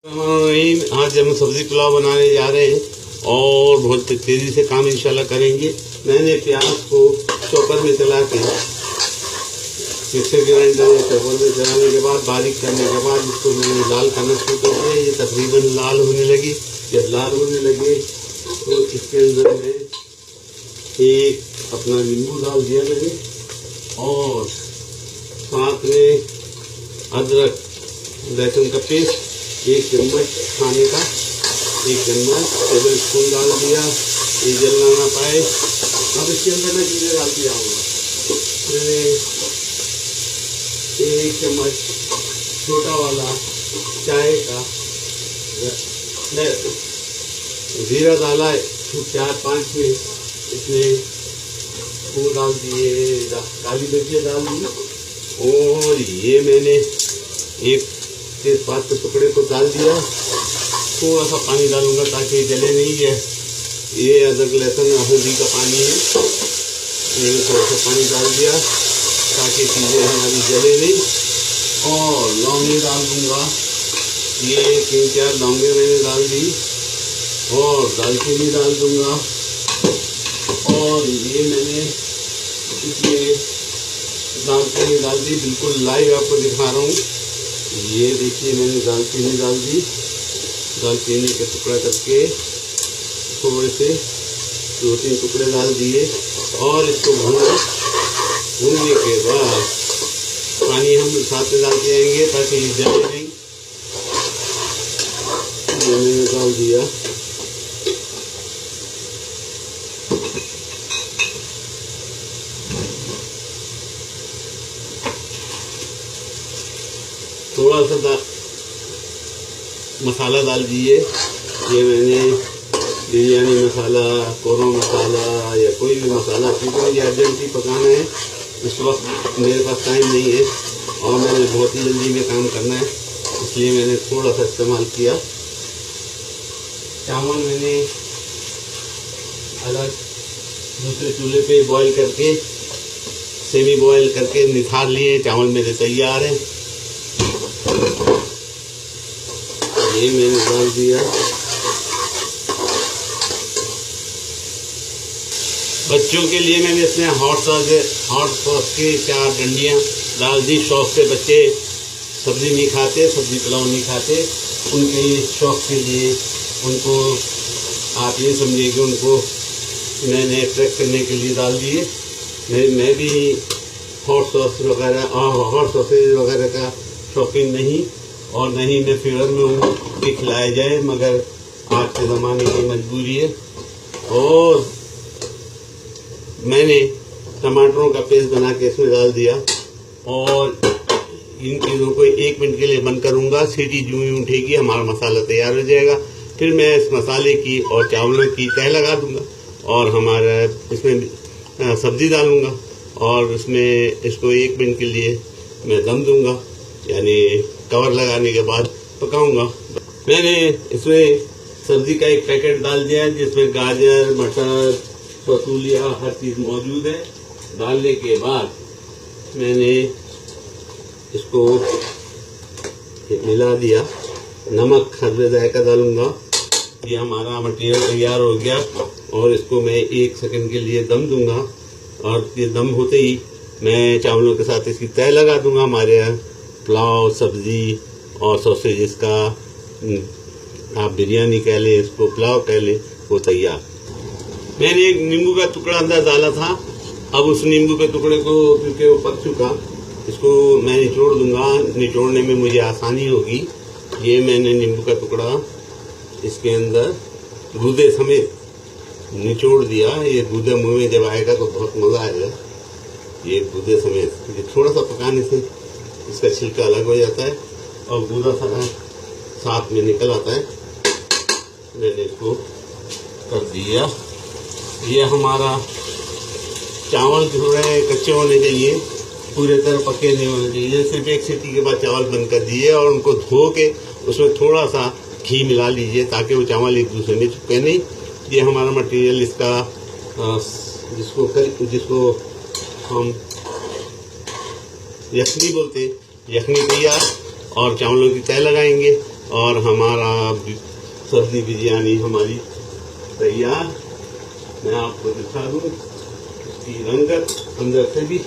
आज हम सब्जी पुलाव बनाने जा रहे हैं और बहुत तेजी से काम इंशाल्लाह करेंगे। मैंने प्याज को चॉपर में चला के मिक्सर ग्राइंडर या चॉपर में चलाने के बाद बारीक करने के बाद इसको मैंने लाल करना शुरू कर दिया। ये तकरीबन लाल होने लगी। जब लाल होने लगे तो इसके अंदर मैं एक अपना नींबू डाल दिया मैंने और साथ में अदरक लहसुन का पेस्ट 1 चम्मच खाने का 1 चम्मच टेबल स्पून डाल दिया। ये जलना ना पाए। अब इसके अंदर मैं चीज़ें डालती जाऊँगा। मैंने 1 चम्मच छोटा वाला चाय का जीरा डाला है 4-5 में। इसमें वो डाल दिए, काली मिर्ची डाल दी और ये मैंने एक तेजपात के टुकड़े को डाल दिया। थोड़ा सा पानी डालूंगा ताकि जले नहीं है। ये अदरक लहसुन हल्दी का पानी है। मैंने थोड़ा सा पानी डाल दिया ताकि चीज़ें हमारी जले नहीं। और लौंगे डाल दूंगा। ये 3-4 लौंगे मैंने डाल दी और दालचीनी डाल दूंगा। और ये मैंने इसमें दालचीनी डाल दी, बिल्कुल लाइव आपको दिखा रहा हूँ। ये देखिए मैंने दालचीनी डाल दी। दालचीनी के टुकड़ा करके थोड़े से 2-3 टुकड़े डाल दिए और इसको भूनने के बाद पानी हम साथ में डालते जाएंगे ताकि ये जले नहीं। ये मैंने डाल दिया। थोड़ा सा मसाला डाल दिए। ये मैंने बिरयानी मसाला, कोरमा मसाला या कोई भी मसाला, क्योंकि मुझे अर्जेंटली पकाना है। इस वक्त मेरे पास टाइम नहीं है और मैंने बहुत ही जल्दी में काम करना है, इसलिए मैंने थोड़ा सा इस्तेमाल किया। चावल मैंने अलग दूसरे चूल्हे पे बॉईल करके, सेमी बॉईल करके निखार लिए। चावल मेरे तैयार हैं। ये मैंने डाल दिया। बच्चों के लिए मैंने इसमें हॉट सॉस की 4 डंडियाँ डाल दी। शौक से बच्चे सब्जी नहीं खाते, सब्जी पुलाव नहीं खाते, उनके शौक के लिए उनको आप ये समझिए कि उनको मैंने अट्रैक्ट करने के लिए डाल दिए। मैं भी हॉट सॉस वगैरह और हॉट सॉसेज वगैरह का शौकीन नहीं और नहीं मैं फेवर में हूँ कि खिलाया जाए, मगर आज के ज़माने की मजबूरी है। और मैंने टमाटरों का पेस्ट बना के इसमें डाल दिया और इन चीज़ों को 1 मिनट के लिए बंद करूँगा। सीटी जूं ही उठेगी, हमारा मसाला तैयार हो जाएगा। फिर मैं इस मसाले की और चावलों की तह लगा दूँगा और हमारा इसमें सब्ज़ी डालूँगा और इसमें इसको 1 मिनट के लिए मैं दम दूँगा, यानी कवर लगाने के बाद पकाऊंगा। मैंने इसमें सब्जी का एक पैकेट डाल दिया जिसमें गाजर, मटर, फसूलिया हर चीज़ मौजूद है। डालने के बाद मैंने इसको मिला दिया। नमक हस्बे जायका डालूंगा। ये हमारा मटेरियल तैयार हो गया और इसको मैं 1 सेकंड के लिए दम दूंगा और ये दम होते ही मैं चावलों के साथ इसकी तह लगा दूंगा। हमारे यहाँ पुलाव, सब्जी और सॉसेज का आप बिरयानी कह लें, इसको पुलाव कह लें, वो तैयार। मैंने एक नींबू का टुकड़ा अंदर डाला था। अब उस नींबू के टुकड़े को, क्योंकि वो पक चुका, इसको मैं निचोड़ दूंगा। निचोड़ने में मुझे आसानी होगी। ये मैंने नींबू का टुकड़ा इसके अंदर गूदे समेत निचोड़ दिया। ये गूदे मुँह में जब आएगा तो बहुत मज़ा आएगा। ये गूदे समेत, ये थोड़ा सा पकाने से इसका छिलका अलग हो जाता है और गूदा सारा साथ में निकल आता है। मैंने इसको कर दिया। ये हमारा चावल जो है कच्चे होने चाहिए, पूरे तरह पके नहीं होने चाहिए। सिर्फ 1 सीटी के बाद चावल बंद कर दिए और उनको धो के उसमें थोड़ा सा घी मिला लीजिए ताकि वो चावल एक दूसरे में चिपके नहीं। ये हमारा मटेरियल इसका जिसको हम यखनी बोलते हैं, यखनी तैयार और चावलों की तह लगाएंगे। और हमारा सब्जी बिरयानी हमारी तैयार। मैं आपको दिखा दूँ इसकी रंगत अंदर से भी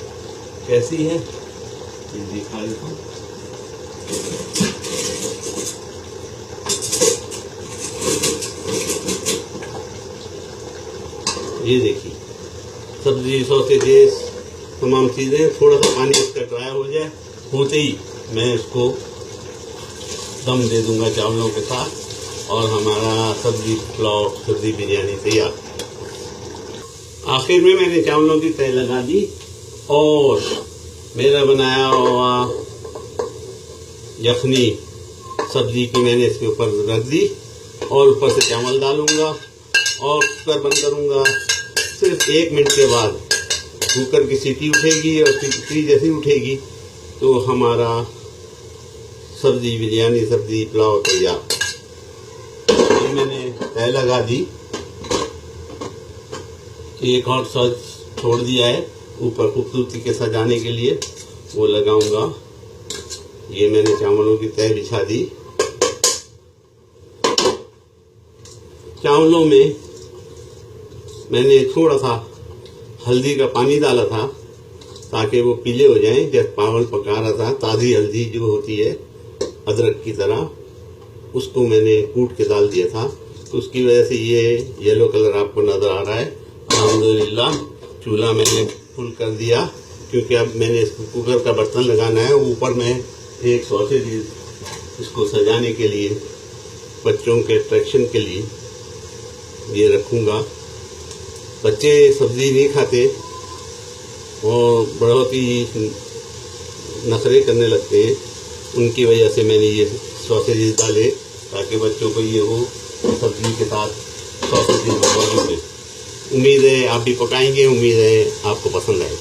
कैसी है, ये दिखा देता हूँ। ये देखिए सब्जी सॉसेजेस तमाम चीज़ें, थोड़ा सा पानी इसका ड्राई हो जाए होते ही मैं इसको दम दे दूंगा चावलों के साथ और हमारा सब्जी पुलाव सब्जी बिरयानी तैयार। आखिर में मैंने चावलों की तय लगा दी और मेरा बनाया हुआ यखनी सब्जी की मैंने इसके ऊपर रख दी और ऊपर से चावल डालूंगा और कुकर बंद करूंगा। सिर्फ 1 मिनट के बाद कुकर की सीटी उठेगी और सीटी जैसी उठेगी तो हमारा सब्जी बिरयानी सब्जी पुलाव तैयार। ये मैंने तय लगा दी, एक और सज छोड़ दिया है ऊपर खूबसूरती के सजाने के लिए, वो लगाऊंगा। ये मैंने चावलों की तय बिछा दी। चावलों में मैंने थोड़ा सा हल्दी का पानी डाला था ताकि वो पीले हो जाएं। जब चावल पका रहा था ताज़ी हल्दी जो होती है अदरक की तरह, उसको मैंने कूट के डाल दिया था, तो उसकी वजह से ये येलो कलर आपको नज़र आ रहा है। अल्हम्दुलिल्लाह चूल्हा मैंने फुल कर दिया क्योंकि अब मैंने इसको कुकर का बर्तन लगाना है। ऊपर में एक सॉसेज इसको सजाने के लिए, बच्चों के अट्रैक्शन के लिए ये रखूँगा। बच्चे सब्जी नहीं खाते और बहुत ही नखरे करने लगते हैं, उनकी वजह से मैंने ये सॉसेज डाले ताकि बच्चों को ये हो सब्जी के साथ सॉसेज। उम्मीद है आप भी पकाएंगे, उम्मीद है आपको पसंद आए।